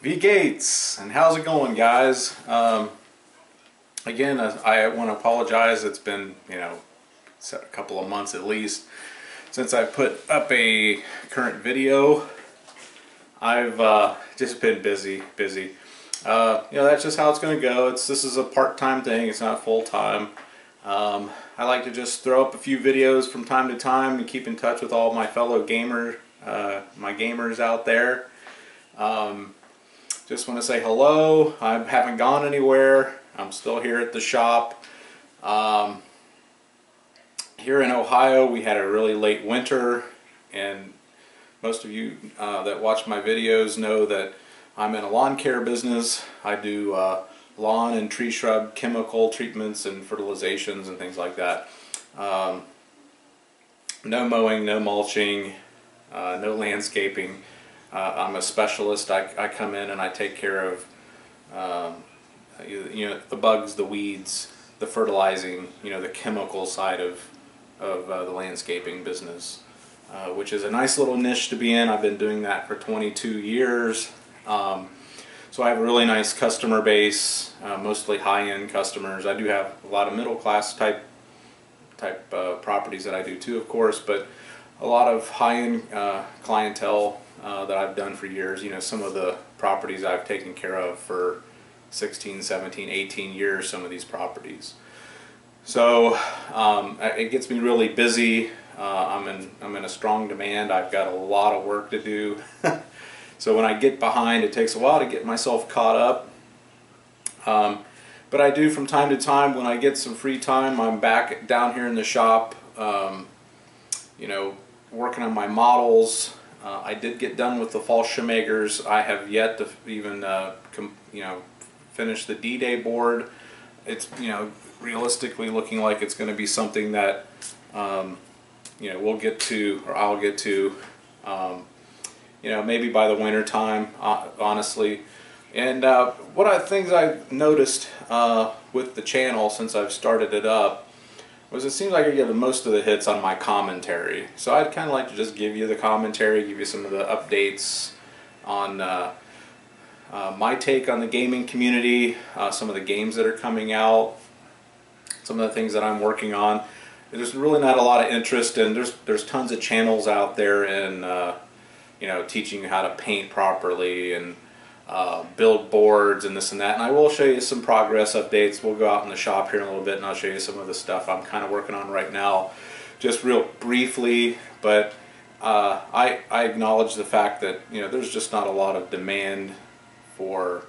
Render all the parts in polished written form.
V Gates, and how's it going, guys? Again, I want to apologize. It's been, a couple of months at least since I put up a current video. I've just been busy. That's just how it's going to go. This is a part-time thing. It's not full-time. I like to just throw up a few videos from time to time and keep in touch with all my fellow gamers out there. Just want to say hello. I haven't gone anywhere. I'm still here at the shop. Here in Ohio, we had a really late winter, and most of you that watch my videos know that I'm in a lawn care business. I do lawn and tree shrub chemical treatments and fertilizations and things like that. No mowing, no mulching, no landscaping. I'm a specialist. I come in and I take care of the bugs, the weeds, the fertilizing, the chemical side of the landscaping business, which is a nice little niche to be in. I've been doing that for 22 years. So I have a really nice customer base, mostly high-end customers. I do have a lot of middle-class type properties that I do too, of course, but a lot of high-end clientele that I've done for years. Some of the properties I've taken care of for 16, 17, 18 years, some of these properties. So it gets me really busy. I'm in a strong demand. I've got a lot of work to do. So when I get behind, it takes a while to get myself caught up. But I do from time to time, when I get some free time, I'm back down here in the shop, working on my models. I did get done with the Fallschirmjägers. I have yet to even finish the D-Day board. It's realistically looking like it's going to be something that we'll get to, or I'll get to, maybe by the winter time, honestly. And things I've noticed with the channel since I've started it up was it seems like I get most of the hits on my commentary. So I'd kind of like to just give you the commentary, give you some of the updates on my take on the gaming community, some of the games that are coming out, some of the things that I'm working on. There's really not a lot of interest, and there's tons of channels out there in teaching you how to paint properly and build boards and this and that. And I will show you some progress updates. We'll go out in the shop here in a little bit and I'll show you some of the stuff I'm kind of working on right now, just real briefly. But I acknowledge the fact that there's just not a lot of demand for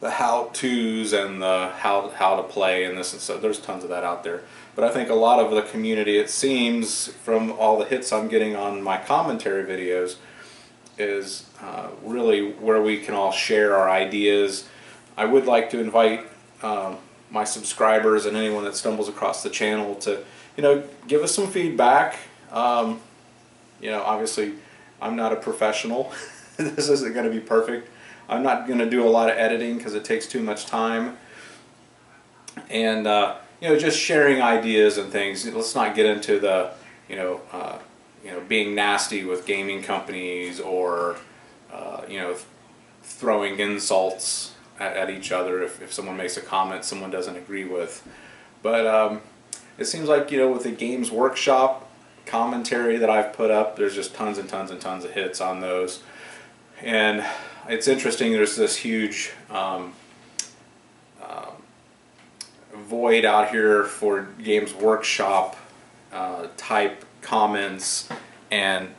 the how-tos and the how to play and this, and so there's tons of that out there. But I think a lot of the community, it seems from all the hits I'm getting on my commentary videos, is really where we can all share our ideas. I would like to invite my subscribers and anyone that stumbles across the channel to give us some feedback. Obviously I'm not a professional. This isn't going to be perfect. I'm not going to do a lot of editing because it takes too much time. And just sharing ideas and things. Let's not get into the being nasty with gaming companies or throwing insults at each other if someone makes a comment someone doesn't agree with. But it seems like with the Games Workshop commentary that I've put up, there's just tons and tons and tons of hits on those. And it's interesting, there's this huge void out here for Games Workshop type comments and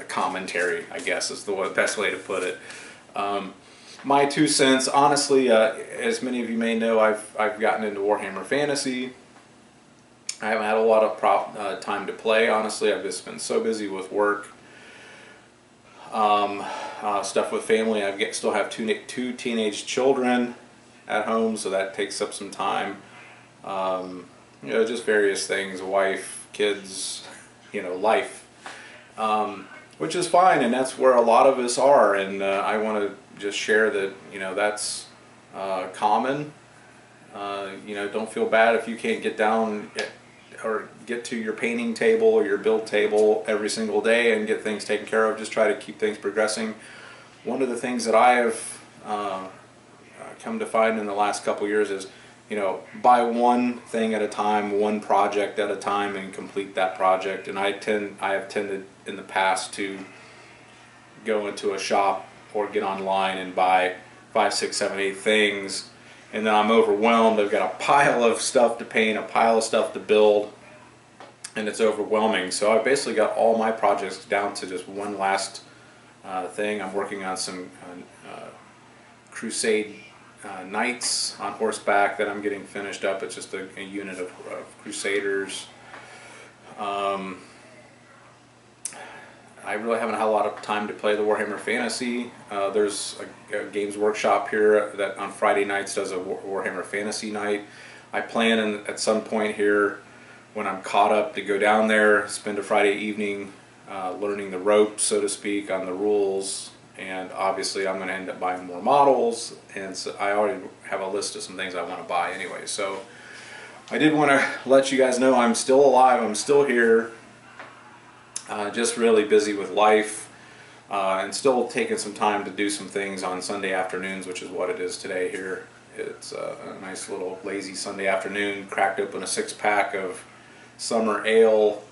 commentary, I guess is the best way to put it. My 2 cents, honestly, as many of you may know, I've gotten into Warhammer Fantasy. I haven't had a lot of time to play, honestly. I've just been so busy with work, stuff with family. I still have two teenage children at home, so that takes up some time. Just various things, wife, kids, life, which is fine, and that's where a lot of us are. And I want to just share that that's common. Don't feel bad if you can't get down or get to your painting table or your build table every single day and get things taken care of. Just try to keep things progressing. one of the things that I have come to find in the last couple years is, you know, buy one thing at a time, one project at a time, and complete that project. And I have tended in the past to go into a shop or get online and buy 5, 6, 7, 8 things, and then I'm overwhelmed. I've got a pile of stuff to paint, a pile of stuff to build, and it's overwhelming. So I basically got all my projects down to just one last thing. I'm working on some crusade knights on horseback that I'm getting finished up. It's just a unit of crusaders. I really haven't had a lot of time to play the Warhammer Fantasy. There's a Games Workshop here that on Friday nights does a Warhammer Fantasy night. I plan at some point here, when I'm caught up, to go down there, spend a Friday evening learning the ropes, so to speak, on the rules. And obviously I'm going to end up buying more models, and so I already have a list of some things I want to buy anyway. So I did want to let you guys know I'm still alive, I'm still here. Just really busy with life, and still taking some time to do some things on Sunday afternoons, which is what it is today here. It's a nice little lazy Sunday afternoon. Cracked open a 6-pack of summer ale,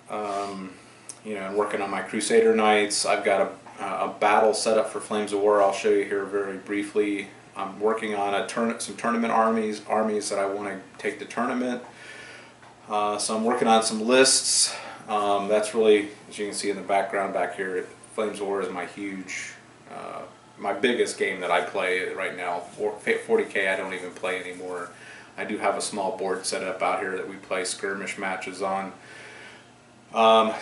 you know, and working on my Crusader Knights. I've got a battle set up for Flames of War. I'll show you here very briefly. I'm working on some tournament armies that I want to take to tournament. So I'm working on some lists. That's really, as you can see in the background back here, Flames of War is my huge, my biggest game that I play right now. 40K I don't even play anymore. I do have a small board set up out here that we play skirmish matches on.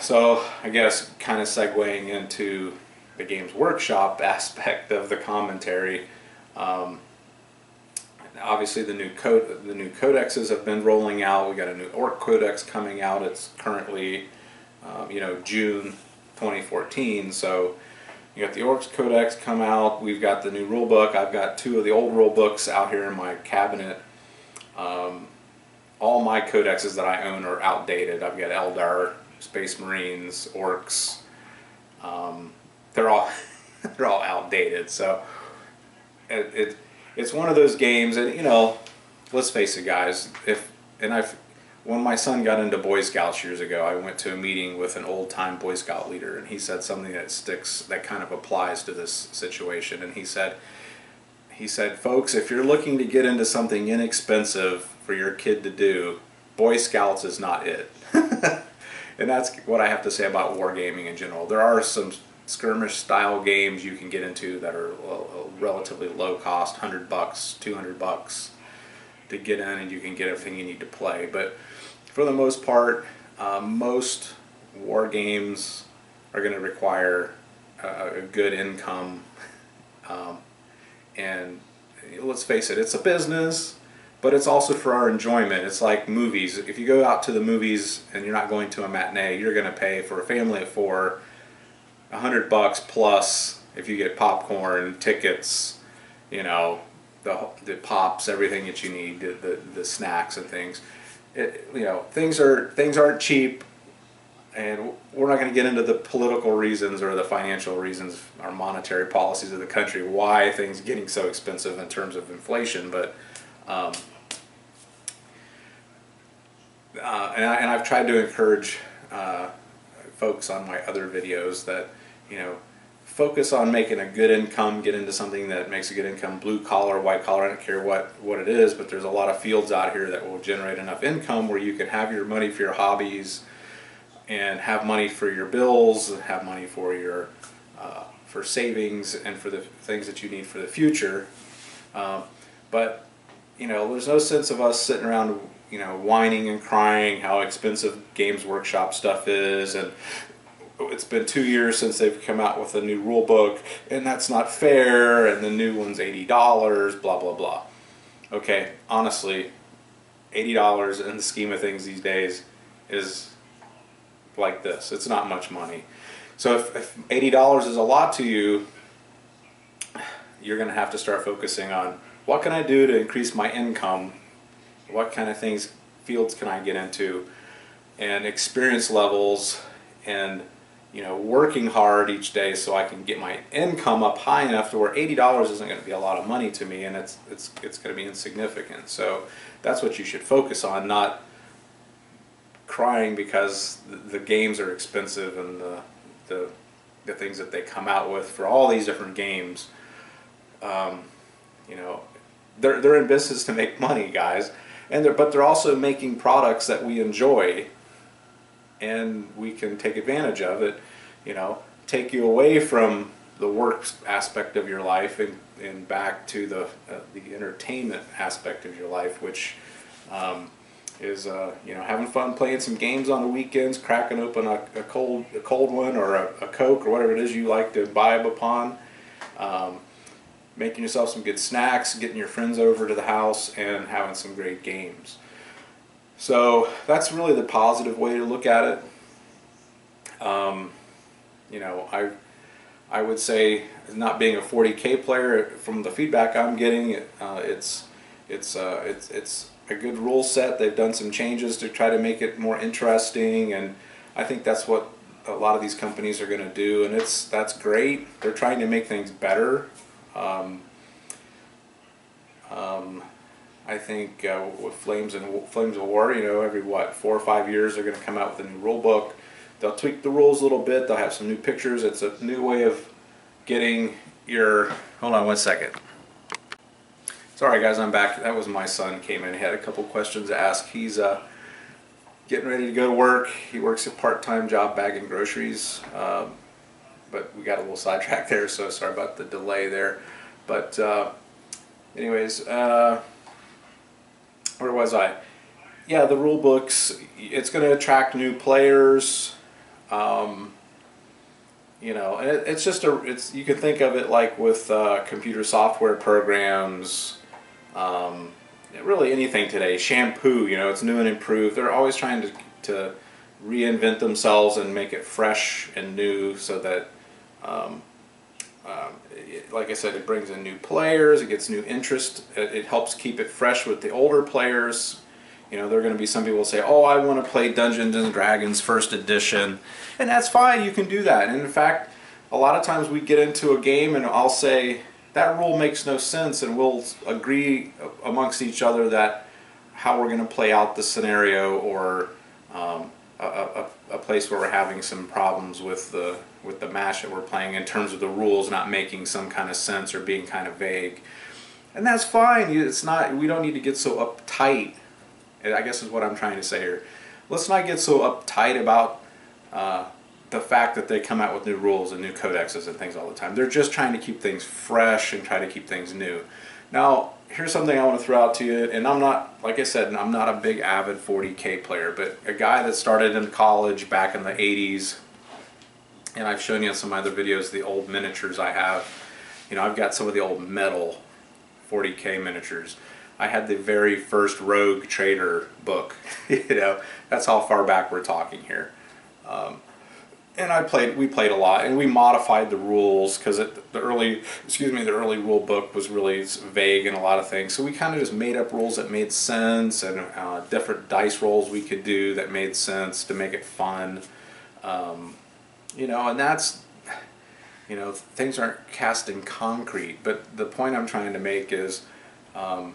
So I guess kind of segueing into the Games Workshop aspect of the commentary. Obviously the new codexes have been rolling out. We got a new Orc Codex coming out. It's currently you know, June 2014. So you got the Orcs Codex come out. We've got the new rule book. I've got 2 of the old rule books out here in my cabinet. All my codexes that I own are outdated. I've got Eldar, Space Marines, Orcs. They're all they're all outdated. So it's one of those games, and you know, let's face it, guys. When my son got into Boy Scouts years ago, I went to a meeting with an old-time Boy Scout leader, and he said something that sticks, that kind of applies to this situation. And he said, folks, if you're looking to get into something inexpensive for your kid to do, Boy Scouts is not it. And that's what I have to say about wargaming in general. There are some skirmish-style games you can get into that are relatively low cost, $100, $200 to get in, and you can get everything you need to play. But for the most part, most war games are going to require a good income, and let's face it, it's a business, but it's also for our enjoyment. It's like movies. If you go out to the movies and you're not going to a matinee, you're going to pay, for a family of 4, $100 plus if you get popcorn, tickets, you know, the pops, everything that you need, the snacks and things. You know, things aren't cheap, and we're not going to get into the political reasons or the financial reasons or monetary policies of the country why things are getting so expensive in terms of inflation. But and I've tried to encourage folks on my other videos that, you know, focus on making a good income, get into something that makes a good income, blue collar, white collar, I don't care what it is, but there's a lot of fields out here that will generate enough income where you can have your money for your hobbies and have money for your bills, have money for your for savings and for the things that you need for the future. But you know, there's no sense of us sitting around, you know, whining and crying how expensive Games Workshop stuff is, and it's been 2 years since they've come out with a new rule book, and that's not fair, and the new one's $80, blah blah blah. Okay, honestly, $80 in the scheme of things these days is like this. It's not much money. So if $80 is a lot to you, you're going to have to start focusing on, what can I do to increase my income? What kind of fields can I get into? And experience levels and you know, working hard each day so I can get my income up high enough to where $80 isn't going to be a lot of money to me, and it's going to be insignificant. So that's what you should focus on, not crying because the games are expensive and the things that they come out with for all these different games. You know, they're in business to make money, guys, but they're also making products that we enjoy, and we can take advantage of it. You know, take you away from the work aspect of your life and back to the entertainment aspect of your life, which is you know, having fun playing some games on the weekends, cracking open a cold one or a Coke or whatever it is you like to imbibe upon, making yourself some good snacks, getting your friends over to the house, and having some great games. So that's really the positive way to look at it. You know, I would say, not being a 40K player, from the feedback I'm getting, it's a good rule set. They've done some changes to try to make it more interesting, and I think that's what a lot of these companies are going to do, and that's great. They're trying to make things better. I think with Flames of War, you know, every 4 or 5 years they're going to come out with a new rule book. They'll tweak the rules a little bit. They'll have some new pictures. It's a new way of getting your... Hold on one second. Sorry guys, I'm back. That was my son, came in. He had a couple questions to ask. He's getting ready to go to work. He works a part-time job bagging groceries, but we got a little sidetracked there, so sorry about the delay there. But anyways, where was I? Yeah, the rule books, it's going to attract new players. You know, and it's just you can think of it like with computer software programs, really anything today. Shampoo, you know, it's new and improved. They're always trying to reinvent themselves and make it fresh and new, so that like I said, it brings in new players, it gets new interest, it helps keep it fresh with the older players. You know, there are going to be some people who say, oh, I want to play Dungeons and Dragons First Edition, and that's fine, you can do that. And in fact, a lot of times we get into a game and I'll say, that rule makes no sense, and we'll agree amongst each other that how we're going to play out the scenario, or a place where we're having some problems with the match that we're playing in terms of the rules not making some kind of sense or being kind of vague. And that's fine. It's not, we don't need to get so uptight, I guess is what I'm trying to say here. Let's not get so uptight about the fact that they come out with new rules and new codexes and things all the time. They're just trying to keep things fresh and try to keep things new. Now, here's something I want to throw out to you, and I'm not, like I said, I'm not a big avid 40K player, but a guy that started in college back in the 80s, and I've shown you in some other videos the old miniatures I have. You know, I've got some of the old metal 40K miniatures. I had the very first Rogue Trader book. You know, that's how far back we're talking here. And we played a lot, and we modified the rules because the early rule book was really vague in a lot of things. So we kind of just made up rules that made sense, and different dice rolls we could do that made sense to make it fun. You know, and that's, you know, things aren't cast in concrete. But the point I'm trying to make is, from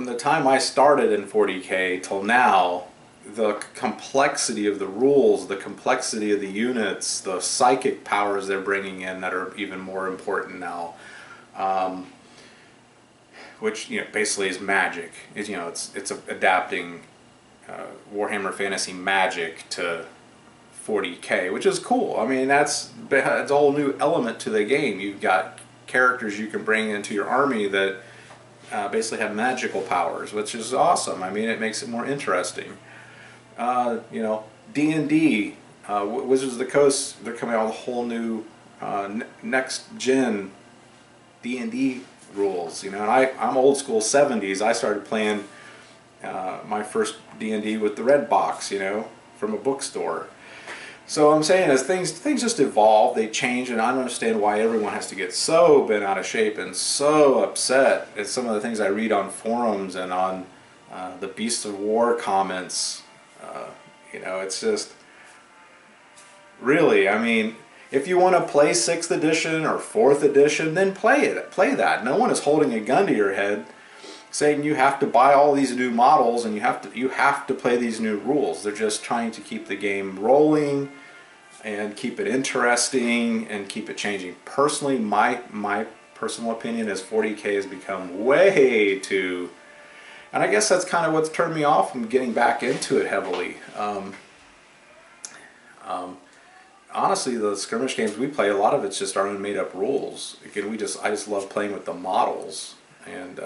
the time I started in 40K till now, the complexity of the rules, the complexity of the units, the psychic powers they're bringing in that are even more important now, which, you know, basically is magic. Is, you know, it's adapting Warhammer Fantasy magic to 40K, which is cool. I mean, it's a whole new element to the game. You've got characters you can bring into your army that basically have magical powers, which is awesome. I mean, it makes it more interesting. You know, D&D, Wizards of the Coast, they're coming out with a whole new next-gen D&D rules. You know, and I'm old school 70s. I started playing my first D&D with the red box, you know, from a bookstore. So I'm saying, as things just evolve, they change, and I don't understand why everyone has to get so bent out of shape and so upset at some of the things I read on forums and on the Beasts of War comments. You know, it's just, Really, I mean, if you want to play 6th edition or 4th edition, then play it. Play that. No one is holding a gun to your head saying you have to buy all these new models and you have to play these new rules. They're just trying to keep the game rolling and keep it interesting and keep it changing. Personally, my personal opinion is 40K has become way too, and I guess that's kind of what's turned me off from getting back into it heavily. Honestly, the skirmish games we play, a lot of it's just our own made-up rules. Again, I just love playing with the models and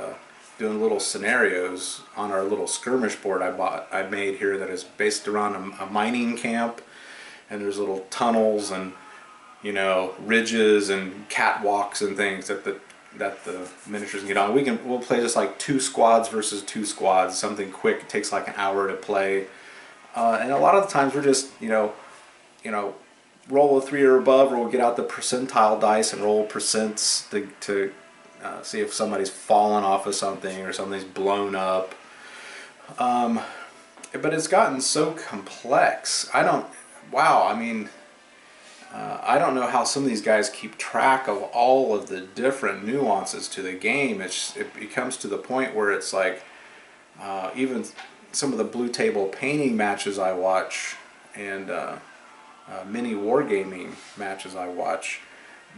doing little scenarios on our little skirmish board I made here that is based around a mining camp, and there's little tunnels and, you know, ridges and catwalks and things that the miniatures can get on. We'll play just like 2 squads versus 2 squads, something quick. It takes like an hour to play, and a lot of the times we're just you know roll a 3 or above, or we'll get out the percentile dice and roll percents to see if somebody's fallen off of something or something's blown up. But it's gotten so complex. I mean, I don't know how some of these guys keep track of all of the different nuances to the game. It becomes to the point where it's like, even some of the blue table painting matches I watch and mini wargaming matches I watch,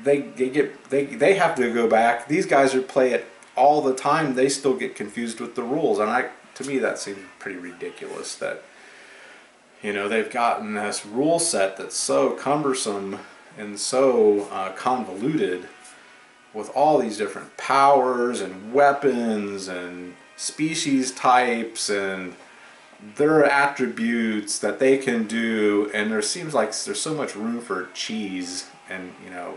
they have to go back. These guys who play it all the time, they still get confused with the rules, and to me that seems pretty ridiculous that, you know, they've gotten this rule set that's so cumbersome and so convoluted with all these different powers and weapons and species types and their attributes that they can do, and there seems like there's so much room for cheese and, you know,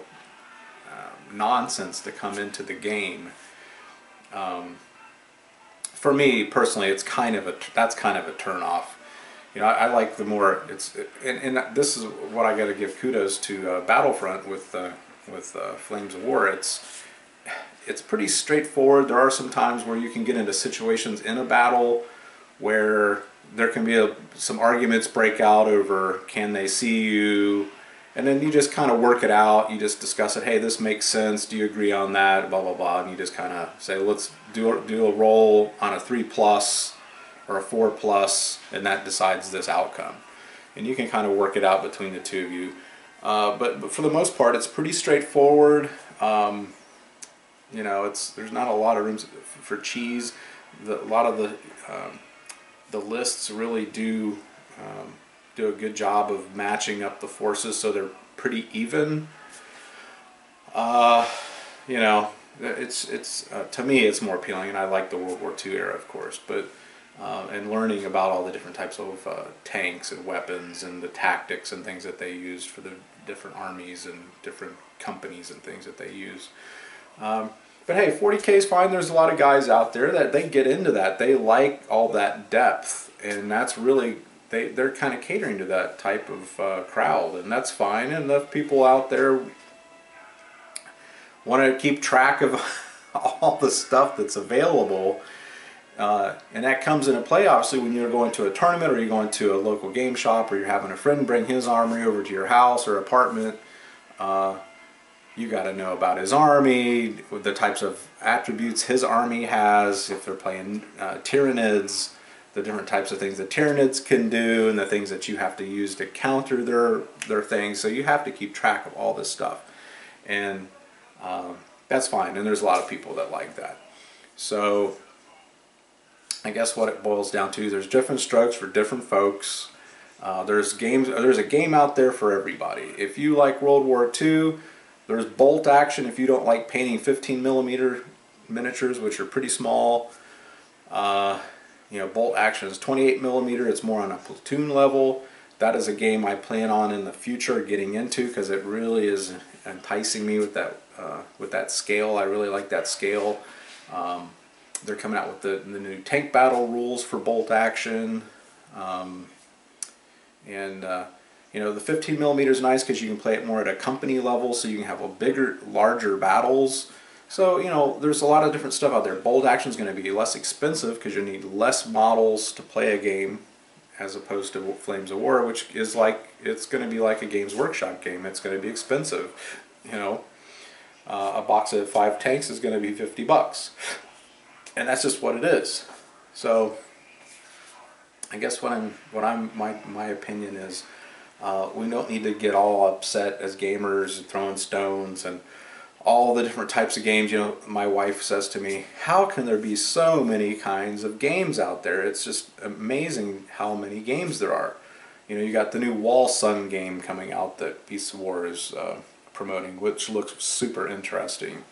nonsense to come into the game. For me personally, that's kind of a turn off. You know, I like the more and this is what I got to give kudos to Battlefront with Flames of War. It's pretty straightforward. There are some times where you can get into situations in a battle where there can be some arguments break out over can they see you, and then you just kind of work it out. You just discuss it. Hey, this makes sense. Do you agree on that? Blah blah blah. And you just kind of say, let's do a roll on a 3+ or a 4+, and that decides this outcome. And you can kind of work it out between the two of you. But for the most part, it's pretty straightforward. You know, there's not a lot of room for cheese. A lot of the lists really do a good job of matching up the forces, so they're pretty even. You know, it's to me it's more appealing, and I like the World War II era, of course, but and learning about all the different types of tanks and weapons and the tactics and things that they used for the different armies and different companies and things that they use. But hey, 40K is fine. There's a lot of guys out there that they get into that. They like all that depth, and that's really, they're kind of catering to that type of crowd, and that's fine. And the people out there want to keep track of all the stuff that's available, and that comes into play obviously when you're going to a tournament, or you're going to a local game shop, or you're having a friend bring his armory over to your house or apartment. You got to know about his army, the types of attributes his army has. If they're playing Tyranids, the different types of things that Tyranids can do, and the things that you have to use to counter their things. So you have to keep track of all this stuff, and that's fine. And there's a lot of people that like that. So I guess what it boils down to is there's different strokes for different folks. There's a game out there for everybody. If you like World War II, there's bolt action. If you don't like painting 15mm miniatures, which are pretty small, you know, bolt action is 28mm. It's more on a platoon level. That is a game I plan on in the future getting into, because it really is enticing me with that scale. I really like that scale. They're coming out with the new tank battle rules for bolt action, you know, the 15mm is nice because you can play it more at a company level, so you can have larger battles. So, you know, there's a lot of different stuff out there. Bolt action is going to be less expensive because you need less models to play a game, as opposed to Flames of War, which is like, it's going to be like a Games Workshop game. It's going to be expensive. You know, a box of 5 tanks is going to be $50, and that's just what it is. So I guess my opinion is, we don't need to get all upset as gamers and throwing stones and all the different types of games. You know, my wife says to me, how can there be so many kinds of games out there? It's just amazing how many games there are. You know, you got the new Wall Sun game coming out that Beasts of War is promoting, which looks super interesting.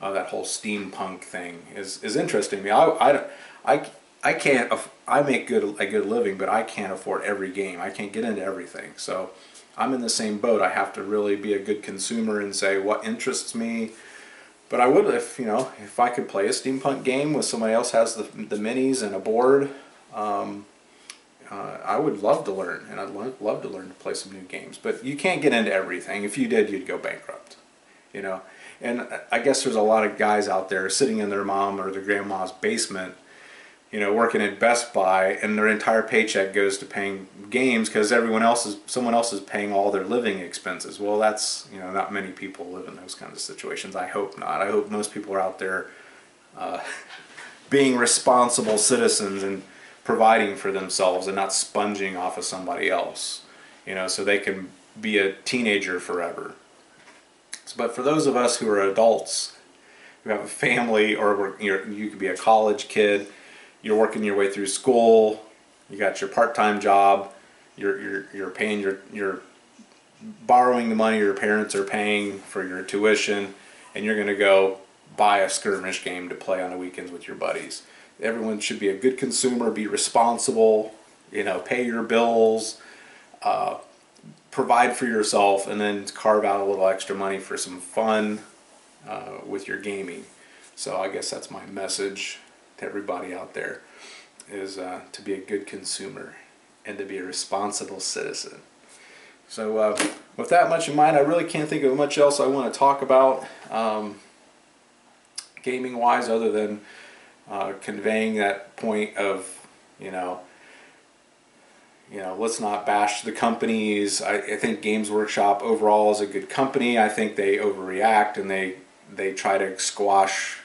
That whole steampunk thing is interesting to me. I can't, I make a good living, but I can't afford every game. I can't get into everything. So I'm in the same boat. I have to really be a good consumer and say what interests me. But I would, if you know, if I could play a steampunk game with somebody else has the minis and a board, I would love to learn, and I'd love to learn to play some new games. But you can't get into everything. If you did, you'd go bankrupt. You know, and I guess there's a lot of guys out there sitting in their mom or their grandma's basement, you know, working at Best Buy, and their entire paycheck goes to paying games because someone else is paying all their living expenses. Well, that's, you know, not many people live in those kinds of situations. I hope not. I hope most people are out there being responsible citizens and providing for themselves and not sponging off of somebody else, you know, so they can be a teenager forever. But for those of us who are adults, who have a family, or you could be a college kid, you're working your way through school, you got your part-time job, you're paying you're borrowing the money your parents are paying for your tuition, and you're going to go buy a skirmish game to play on the weekends with your buddies. Everyone should be a good consumer, be responsible, you know, pay your bills, provide for yourself, and then carve out a little extra money for some fun with your gaming. So I guess that's my message to everybody out there, is to be a good consumer and to be a responsible citizen. So with that much in mind, I really can't think of much else I want to talk about gaming wise, other than conveying that point of, you know, let's not bash the companies. I think Games Workshop overall is a good company. I think they overreact, and they try to squash,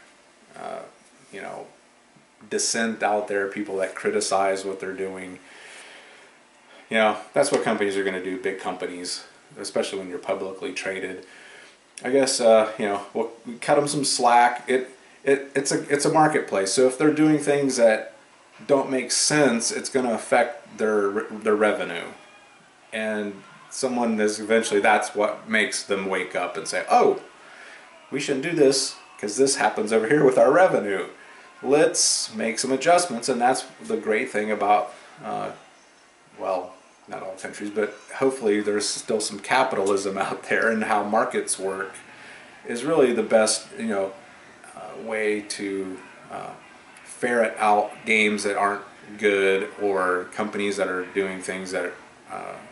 you know, dissent out there, people that criticize what they're doing. You know, that's what companies are going to do, big companies, especially when you're publicly traded. I guess, you know, we'll cut them some slack. It's a marketplace, so if they're doing things that don't make sense, it's going to affect their revenue, and that's what makes them wake up and say, oh, we shouldn't do this because this happens over here with our revenue. Let's make some adjustments. And that's the great thing about, well, not all countries, but hopefully there's still some capitalism out there, and how markets work is really the best, you know, way to ferret out games that aren't good, or companies that are doing things that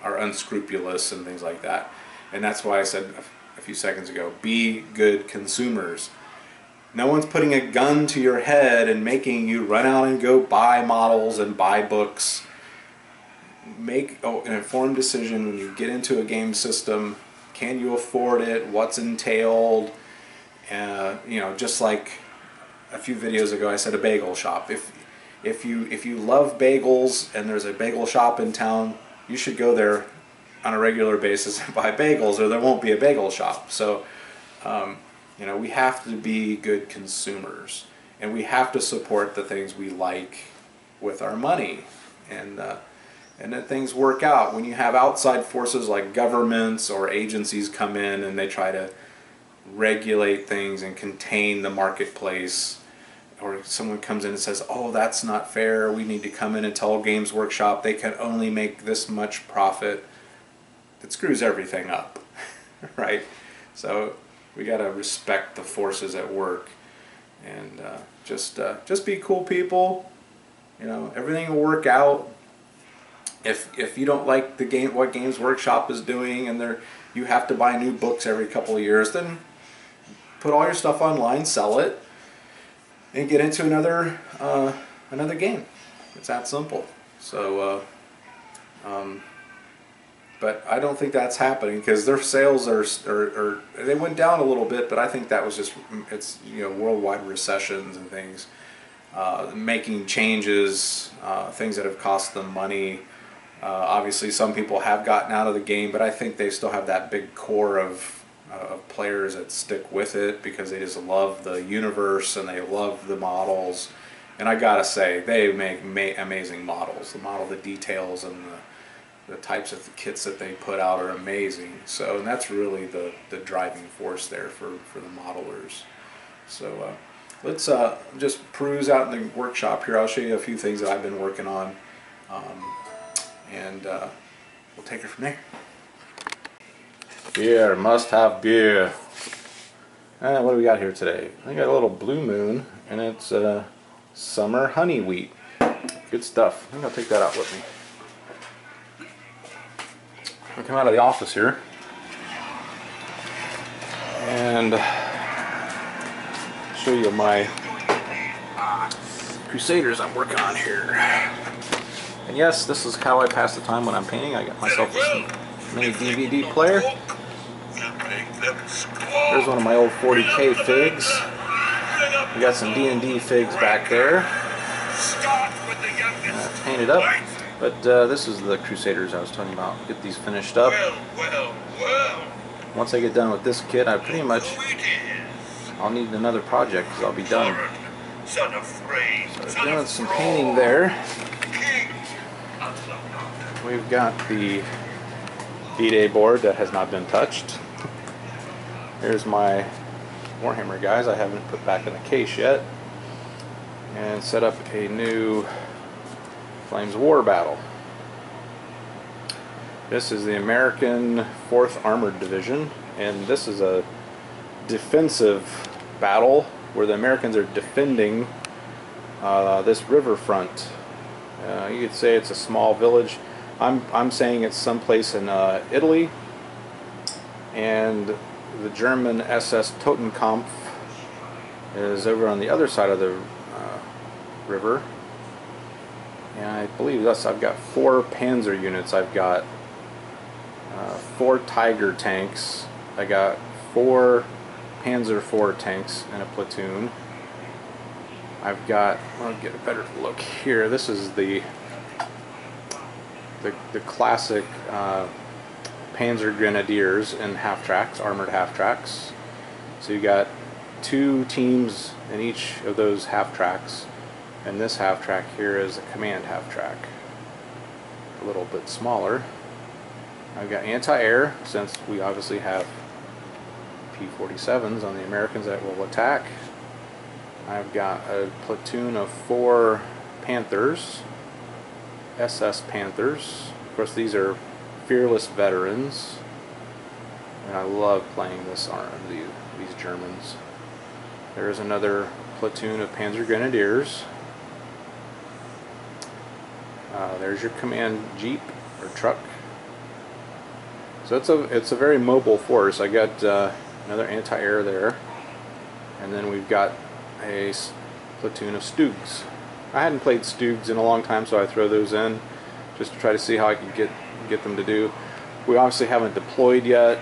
are unscrupulous and things like that. And that's why I said a few seconds ago, be good consumers. No one's putting a gun to your head and making you run out and go buy models and buy books. Make an informed decision when you get into a game system. Can you afford it? What's entailed? You know, just like a few videos ago I said, a bagel shop. If you love bagels and there's a bagel shop in town, you should go there on a regular basis and buy bagels, or there won't be a bagel shop. So you know, we have to be good consumers, and we have to support the things we like with our money, and then things work out. When you have outside forces like governments or agencies come in and they try to regulate things and contain the marketplace, or someone comes in and says, oh, that's not fair, we need to come in and tell Games Workshop they can only make this much profit, it screws everything up. Right? So we got to respect the forces at work, and just be cool people. You know, everything will work out. If you don't like what Games Workshop is doing, and you have to buy new books every couple of years, then put all your stuff online, sell it, and get into another game. It's that simple. So But I don't think that's happening because their sales are they went down a little bit, but I think that was just, it's, you know, worldwide recessions and things, making changes, things that have cost them money. Obviously some people have gotten out of the game, but I think they still have that big core of players that stick with it because they just love the universe and they love the models. And I gotta say, they make amazing models. The details and the types of kits that they put out are amazing. So, and that's really the driving force there for the modelers. So let's just peruse out in the workshop here. I'll show you a few things that I've been working on, and we'll take it from there. Beer, must have beer. And what do we got here today? I got a little Blue Moon, and it's summer honey wheat. Good stuff. I think I'll take that out with me. I come out of the office here and show you my Crusaders I'm working on here. And yes, this is how I pass the time when I'm painting. I got myself a mini DVD player. There's one of my old 40K figs. We got some D&D figs back there. Painted up. But this is the Crusaders I was talking about. Get these finished up. Once I get done with this kit, I'll need another project because I'll be done. So doing some painting there. We've got the D-Day board that has not been touched. Here's my Warhammer guys I haven't put back in the case yet. And set up a new Flames War battle. This is the American 4th Armored Division, and this is a defensive battle where the Americans are defending this riverfront. You could say it's a small village. I'm saying it's someplace in Italy, and the German SS Totenkampf is over on the other side of the river. And I believe I've got 4 Panzer units. I've got 4 Tiger tanks. I got 4 Panzer IV tanks in a platoon. I've got, I'll get a better look here. This is the classic Panzer Grenadiers in half-tracks, armored half-tracks. So you got 2 teams in each of those half-tracks. And this half-track here is a command half-track, a little bit smaller. I've got anti-air, since we obviously have P-47s on the Americans that will attack. I've got a platoon of 4 Panthers, SS Panthers. Of course, these are fearless veterans, and I love playing these Germans. There's another platoon of Panzer Grenadiers. There's your command jeep or truck. So it's a very mobile force. I got another anti-air there, and then we've got a platoon of Stugs. I hadn't played Stugs in a long time, so I throw those in just to try to see how I can get them to do. We obviously haven't deployed yet,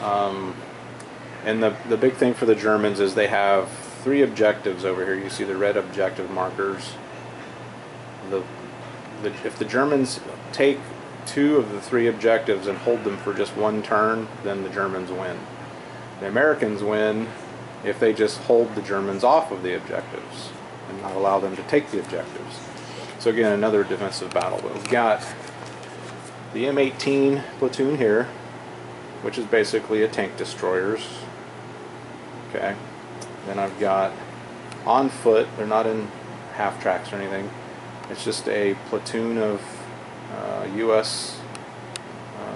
and the big thing for the Germans is they have 3 objectives over here. You see the red objective markers. If the Germans take 2 of the 3 objectives and hold them for just 1 turn, then the Germans win. The Americans win if they just hold the Germans off of the objectives and not allow them to take the objectives. So again, another defensive battle. But we've got the M18 platoon here, which is basically a tank destroyers. Okay. Then I've got on foot, they're not in half tracks or anything. It's just a platoon of U.S.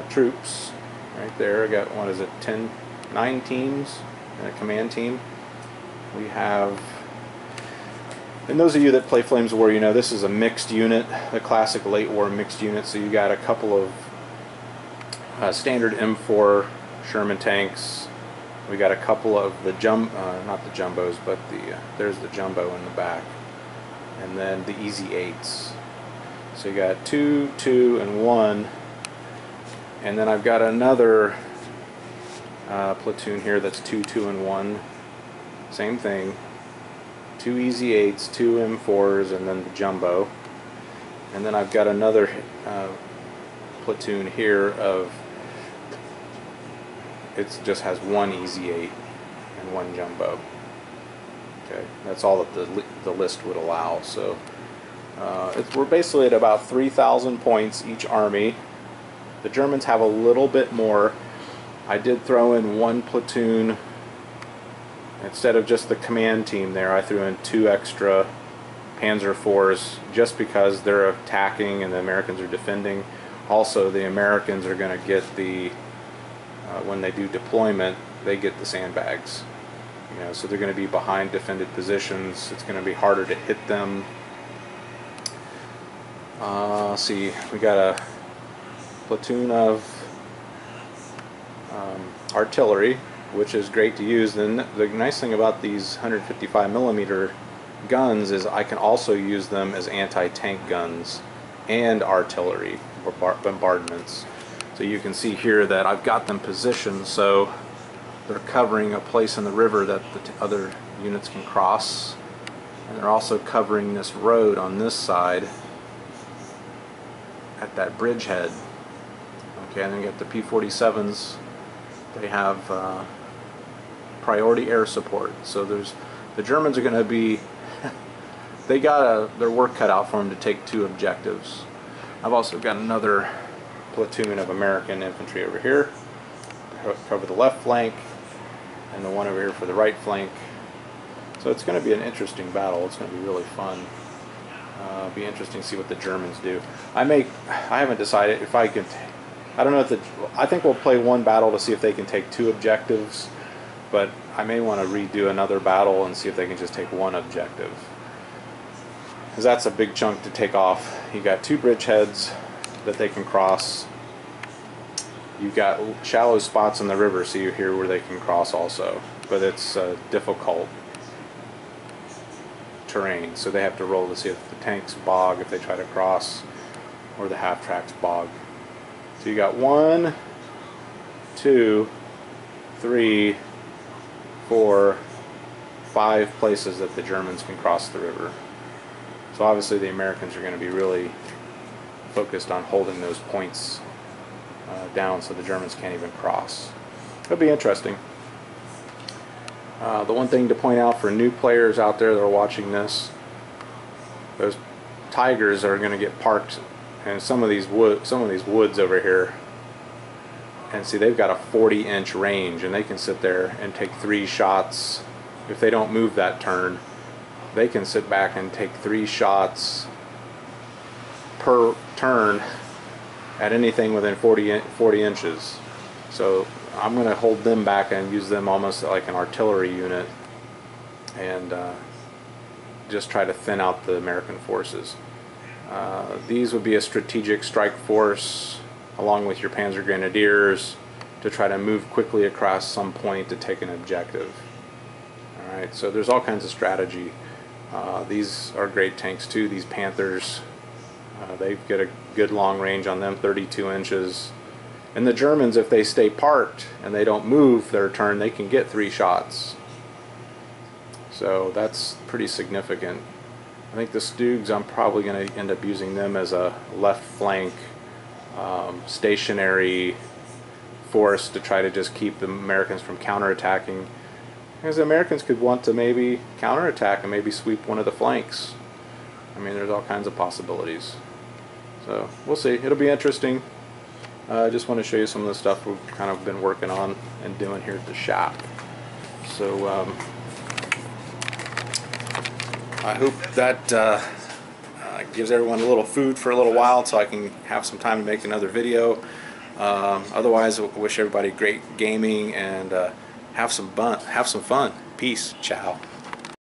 Troops right there. I got, what is it, 9 teams and a command team. We have, and those of you that play Flames of War, you know this is a mixed unit, a classic late war mixed unit. So you got a couple of standard M4 Sherman tanks. We got a couple of the not the jumbos, but there's the jumbo in the back, and then the Easy 8s. So you got 2, 2, and 1, and then I've got another platoon here that's 2, 2, and 1. Same thing. 2 Easy 8s, 2 M4s, and then the jumbo. And then I've got another platoon here of, it just has 1 Easy 8 and 1 jumbo. Okay, that's all that the list would allow. So we're basically at about 3,000 points each army. The Germans have a little bit more. I did throw in 1 platoon. Instead of just the command team there, I threw in 2 extra Panzer IVs just because they're attacking and the Americans are defending. Also, the Americans are going to get the, when they do deployment, they get the sandbags. You know, so they're going to be behind defended positions. It's going to be harder to hit them. Let's see, we got a platoon of artillery, which is great to use. Then the nice thing about these 155mm guns is I can also use them as anti-tank guns and artillery bombardments. So you can see here that I've got them positioned so they're covering a place in the river that the other units can cross, and they're also covering this road on this side at that bridgehead. Okay, and then you got the P-47s. They have priority air support. So the Germans are going to be, they got their work cut out for them to take 2 objectives. I've also got another platoon of American infantry over here, cover the left flank, and the one over here for the right flank. So it's going to be an interesting battle. It's going to be really fun. It'll be interesting to see what the Germans do. I haven't decided if I can. I don't know if I think we'll play 1 battle to see if they can take 2 objectives, but I may want to redo another battle and see if they can just take 1 objective, because that's a big chunk to take off. You got 2 bridgeheads that they can cross. You've got shallow spots in the river, so you hear where they can cross also, but it's difficult terrain, so they have to roll to see if the tanks bog if they try to cross, or the half tracks bog. So you got 1, 2, 3, 4, 5 places that the Germans can cross the river. So obviously the Americans are going to be really focused on holding those points down so the Germans can't even cross. It'll be interesting. The one thing to point out for new players out there that are watching this, those Tigers are going to get parked in some of these woods over here, and see they've got a 40-inch range, and they can sit there and take 3 shots. If they don't move that turn, they can sit back and take 3 shots per turn at anything within 40 inches. So I'm going to hold them back and use them almost like an artillery unit, and just try to thin out the American forces. These would be a strategic strike force along with your Panzer Grenadiers to try to move quickly across some point to take an objective. Alright, so there's all kinds of strategy. These are great tanks too, these Panthers. They get a good long range on them, 32 inches. And the Germans, if they stay parked and they don't move their turn, they can get 3 shots. So that's pretty significant. I think the Stugs, I'm probably going to end up using them as a left flank stationary force to try to just keep the Americans from counterattacking. Because the Americans could want to maybe counterattack and maybe sweep one of the flanks. I mean, there's all kinds of possibilities. So we'll see. It'll be interesting. I just want to show you some of the stuff we've kind of been working on and doing here at the shop. So I hope that gives everyone a little food for a little while so I can have some time to make another video. Otherwise, I wish everybody great gaming and have some fun. Peace. Ciao.